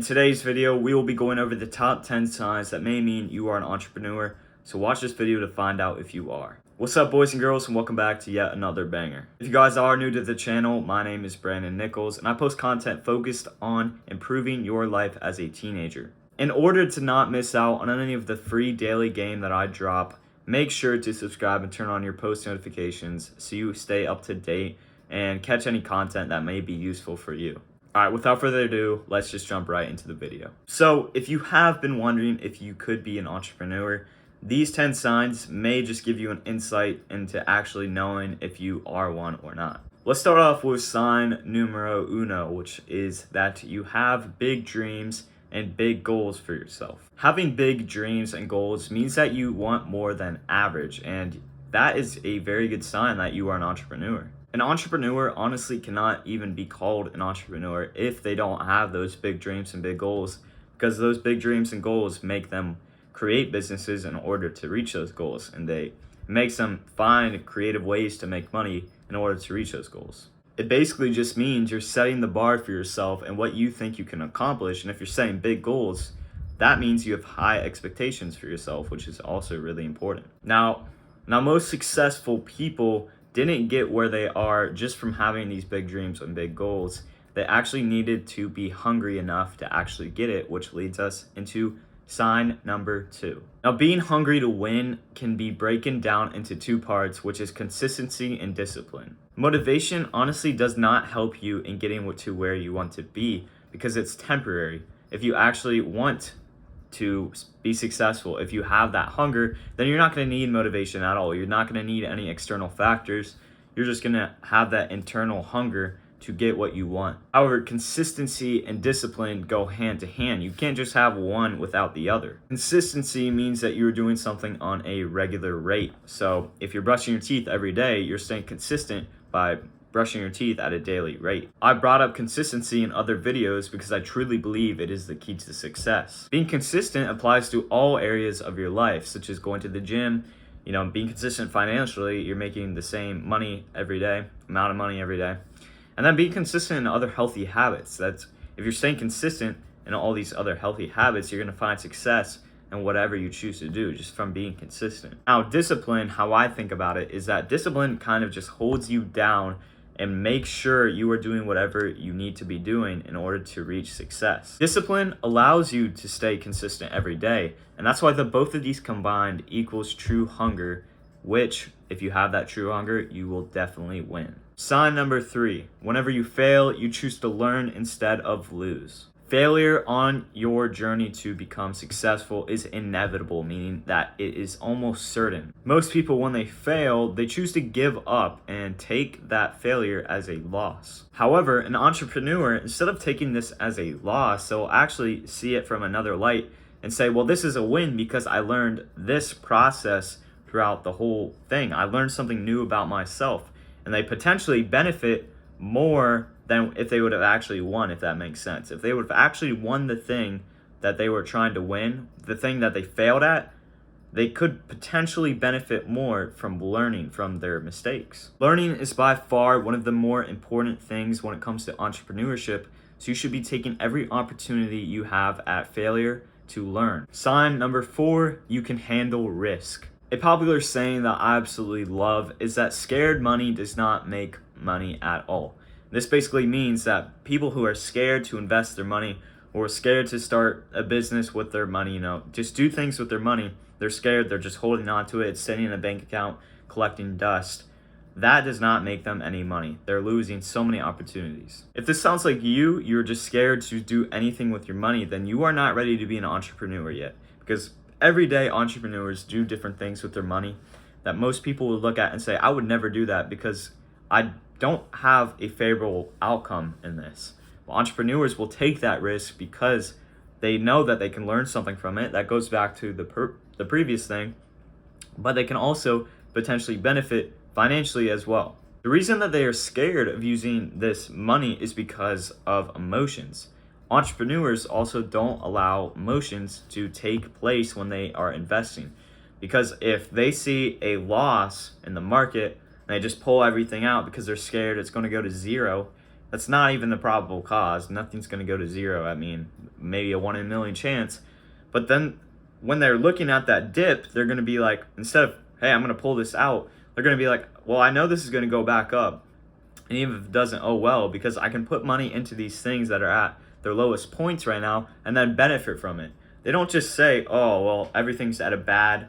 In today's video, we will be going over the top 10 signs that may mean you are an entrepreneur, so watch this video to find out if you are. What's up, boys and girls, and welcome back to yet another banger. If you guys are new to the channel, my name is Brandon Nichols, and I post content focused on improving your life as a teenager. In order to not miss out on any of the free daily game that I drop, make sure to subscribe and turn on your post notifications so you stay up to date and catch any content that may be useful for you. Alright, without further ado, let's just jump right into the video. So, if you have been wondering if you could be an entrepreneur, these 10 signs may just give you an insight into actually knowing if you are one or not. Let's start off with sign numero uno, which is that you have big dreams and big goals for yourself. Having big dreams and goals means that you want more than average, and that is a very good sign that you are an entrepreneur. An entrepreneur honestly cannot even be called an entrepreneur if they don't have those big dreams and big goals, because those big dreams and goals make them create businesses in order to reach those goals, and it makes them find creative ways to make money in order to reach those goals. It basically just means you're setting the bar for yourself and what you think you can accomplish, and if you're setting big goals, that means you have high expectations for yourself, which is also really important. Now most successful people didn't get where they are just from having these big dreams and big goals. They actually needed to be hungry enough to actually get it, which leads us into sign number 2. Now, being hungry to win can be broken down into two parts, which is consistency and discipline. Motivation honestly does not help you in getting to where you want to be because it's temporary. If you actually want to be successful, if you have that hunger, then you're not going to need motivation at all. You're not going to need any external factors. You're just going to have that internal hunger to get what you want. However, consistency and discipline go hand to hand. You can't just have one without the other. Consistency means that you're doing something on a regular rate. So if you're brushing your teeth every day, you're staying consistent by brushing your teeth at a daily rate. I brought up consistency in other videos because I truly believe it is the key to success. Being consistent applies to all areas of your life, such as going to the gym, being consistent financially, you're making the same money every day, amount of money every day. And then being consistent in other healthy habits. That's if you're staying consistent in all these other healthy habits, you're gonna find success in whatever you choose to do just from being consistent. Now, discipline, how I think about it, is that discipline kind of just holds you down and make sure you are doing whatever you need to be doing in order to reach success. Discipline allows you to stay consistent every day, and that's why both of these combined equals true hunger, which, if you have that true hunger, you will definitely win. Sign number 3, whenever you fail, you choose to learn instead of lose. Failure on your journey to become successful is inevitable, meaning that it is almost certain. Most people, when they fail, they choose to give up and take that failure as a loss. However, an entrepreneur, instead of taking this as a loss, they'll actually see it from another light and say, well, this is a win because I learned this process throughout the whole thing. I learned something new about myself, and they potentially benefit more than if they would have actually won, if that makes sense. If they would have actually won the thing that they were trying to win, the thing that they failed at, they could potentially benefit more from learning from their mistakes. Learning is by far one of the more important things when it comes to entrepreneurship, so you should be taking every opportunity you have at failure to learn. Sign number 4, you can handle risk. A popular saying that I absolutely love is that scared money does not make money at all. This basically means that people who are scared to invest their money or scared to start a business with their money, just do things with their money, they're scared, they're just holding on to it, it's sitting in a bank account, collecting dust. That does not make them any money. They're losing so many opportunities. If this sounds like you're just scared to do anything with your money, then you are not ready to be an entrepreneur yet. Because everyday entrepreneurs do different things with their money that most people would look at and say, I would never do that because I don't have a favorable outcome in this. Well, entrepreneurs will take that risk because they know that they can learn something from it. That goes back to the previous thing, but they can also potentially benefit financially as well. The reason that they are scared of using this money is because of emotions. Entrepreneurs also don't allow emotions to take place when they are investing, because if they see a loss in the market and they just pull everything out because they're scared it's going to go to zero, That's not even the probable cause. Nothing's going to go to zero. I mean, maybe a 1 in a million chance. But then when they're looking at that dip, they're going to be like, instead of, hey, I'm going to pull this out, they're going to be like, well, I know this is going to go back up. And even if it doesn't, oh well, because I can put money into these things that are at their lowest points right now and then benefit from it. They don't just say, oh, well, everything's at a bad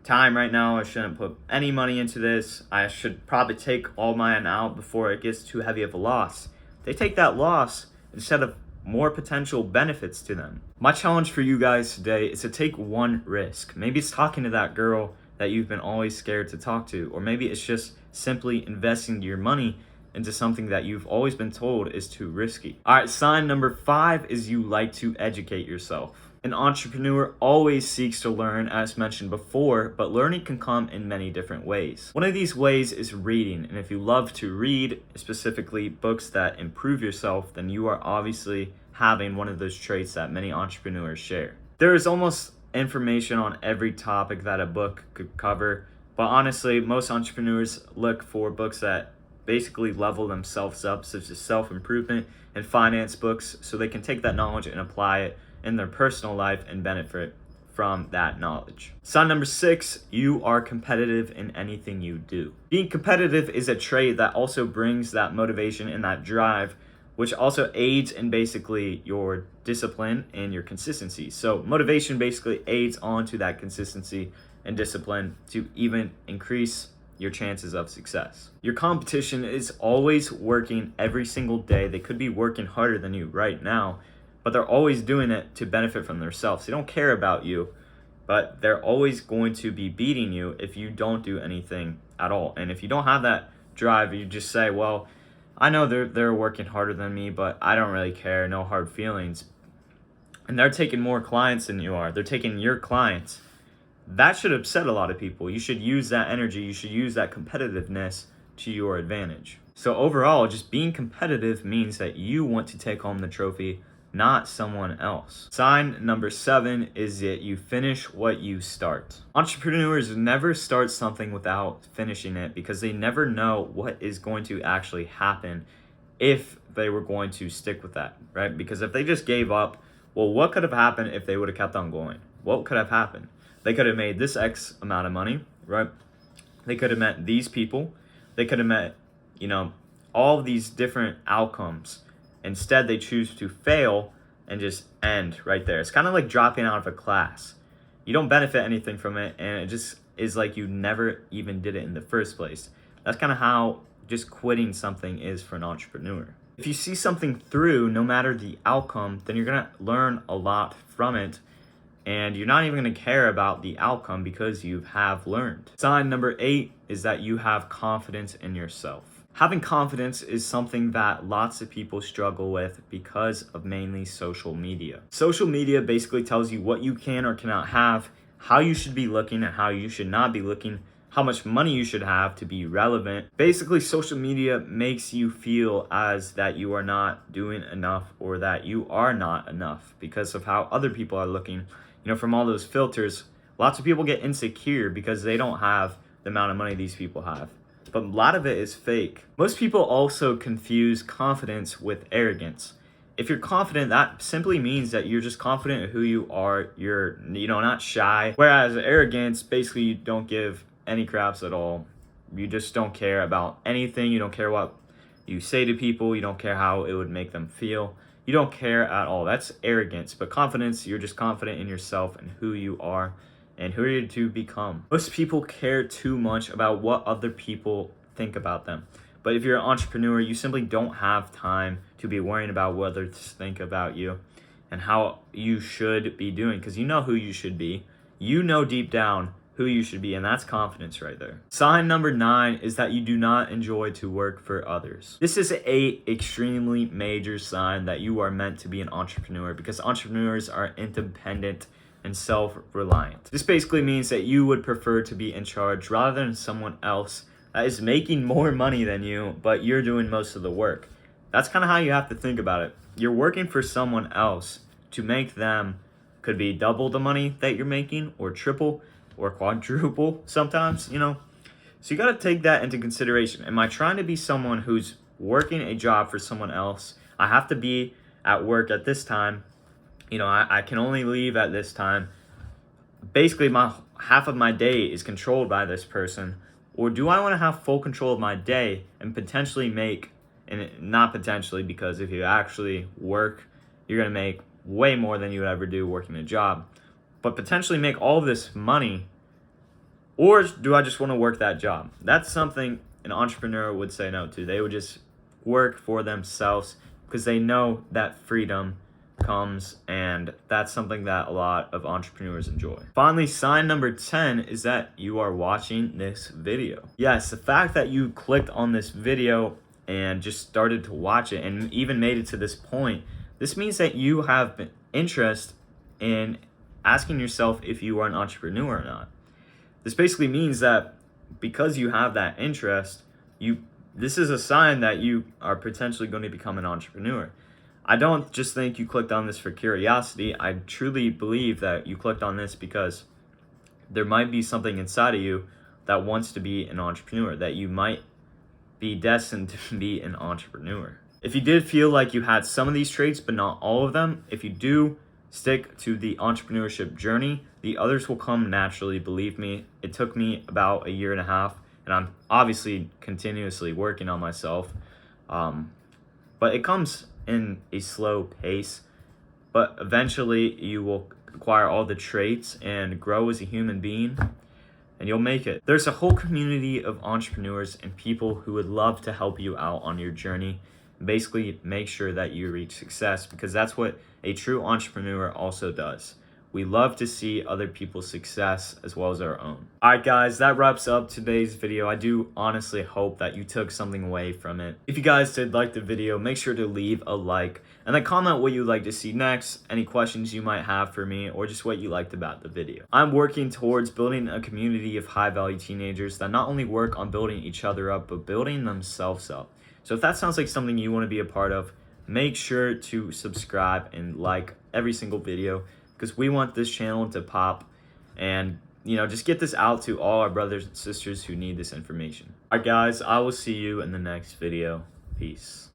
time right now. I shouldn't put any money into this. I should probably take all mine out before it gets too heavy of a loss. They take that loss instead of more potential benefits to them. My challenge for you guys today is to take one risk. Maybe it's talking to that girl that you've been always scared to talk to, or maybe it's just simply investing your money into something that you've always been told is too risky. All right, sign number 5 is you like to educate yourself. An entrepreneur always seeks to learn, as mentioned before, but learning can come in many different ways. One of these ways is reading, and if you love to read, specifically books that improve yourself, then you are obviously having one of those traits that many entrepreneurs share. There is almost information on every topic that a book could cover, but honestly, most entrepreneurs look for books that basically level themselves up, such as self-improvement and finance books, so they can take that knowledge and apply it in their personal life and benefit from that knowledge. Sign number 6, you are competitive in anything you do. Being competitive is a trait that also brings that motivation and that drive, which also aids in basically your discipline and your consistency. So motivation basically aids onto that consistency and discipline to even increase your chances of success. Your competition is always working every single day. They could be working harder than you right now, but they're always doing it to benefit from themselves. They don't care about you, but they're always going to be beating you if you don't do anything at all. And if you don't have that drive, you just say, well, I know they're working harder than me, but I don't really care, no hard feelings. And they're taking more clients than you are. They're taking your clients. That should upset a lot of people. You should use that energy, you should use that competitiveness to your advantage. So overall, just being competitive means that you want to take home the trophy, not someone else. Sign number 7 is that you finish what you start. Entrepreneurs never start something without finishing it because they never know what is going to actually happen if they were going to stick with that, right? Because if they just gave up, well, what could have happened if they would have kept on going? What could have happened? They could have made this X amount of money, right? They could have met these people. They could have met, all of these different outcomes. Instead, they choose to fail and just end right there. It's kind of like dropping out of a class. You don't benefit anything from it, and it just is like you never even did it in the first place. That's kind of how just quitting something is for an entrepreneur. If you see something through, no matter the outcome, then you're going to learn a lot from it, and you're not even going to care about the outcome because you have learned. Sign number 8 is that you have confidence in yourself. Having confidence is something that lots of people struggle with because of mainly social media. Social media basically tells you what you can or cannot have, how you should be looking and how you should not be looking, how much money you should have to be relevant. Basically, social media makes you feel as that you are not doing enough or that you are not enough because of how other people are looking. From all those filters, lots of people get insecure because they don't have the amount of money these people have. But a lot of it is fake. Most people also confuse confidence with arrogance. If you're confident, that simply means that you're just confident in who you are. You're, not shy. Whereas arrogance, basically you don't give any craps at all. You just don't care about anything. You don't care what you say to people. You don't care how it would make them feel. You don't care at all. That's arrogance. But confidence, you're just confident in yourself and who you are and who you're to become. Most people care too much about what other people think about them. But if you're an entrepreneur, you simply don't have time to be worrying about what others think about you and how you should be doing, because you know who you should be. You know deep down who you should be, and that's confidence right there. Sign number 9 is that you do not enjoy to work for others. This is a extremely major sign that you are meant to be an entrepreneur, because entrepreneurs are independent and self-reliant. This basically means that you would prefer to be in charge rather than someone else that is making more money than you, but you're doing most of the work. That's kind of how you have to think about it. You're working for someone else to make them, could be double the money that you're making, or triple, or quadruple sometimes, So you got to take that into consideration. Am I trying to be someone who's working a job for someone else. I have to be at work at this time. I can only leave at this time. Basically, my half of my day is controlled by this person. Or do I want to have full control of my day and potentially make, and not potentially, because if you actually work, you're going to make way more than you would ever do working a job, but potentially make all of this money? Or do I just want to work that job? That's something an entrepreneur would say no to. They would just work for themselves because they know that freedom comes, and that's something that a lot of entrepreneurs enjoy. Finally, sign number 10 is that you are watching this video. Yes, the fact that you clicked on this video and just started to watch it and even made it to this point, this means that you have been interest in asking yourself if you are an entrepreneur or not. This basically means that because you have that interest, this is a sign that you are potentially going to become an entrepreneur. I don't just think you clicked on this for curiosity. I truly believe that you clicked on this because there might be something inside of you that wants to be an entrepreneur, that you might be destined to be an entrepreneur. If you did feel like you had some of these traits, but not all of them, if you do stick to the entrepreneurship journey, the others will come naturally. Believe me, it took me about 1.5 years, and I'm obviously continuously working on myself. But it comes in a slow pace, but eventually you will acquire all the traits and grow as a human being, and you'll make it. There's a whole community of entrepreneurs and people who would love to help you out on your journey. Basically, make sure that you reach success, because that's what a true entrepreneur also does. We love to see other people's success as well as our own. Alright guys, that wraps up today's video. I do honestly hope that you took something away from it. If you guys did like the video, make sure to leave a like and then comment what you'd like to see next, any questions you might have for me, or just what you liked about the video. I'm working towards building a community of high-value teenagers that not only work on building each other up, but building themselves up. So if that sounds like something you want to be a part of, make sure to subscribe and like every single video, because we want this channel to pop and, just get this out to all our brothers and sisters who need this information. Alright guys, I will see you in the next video. Peace.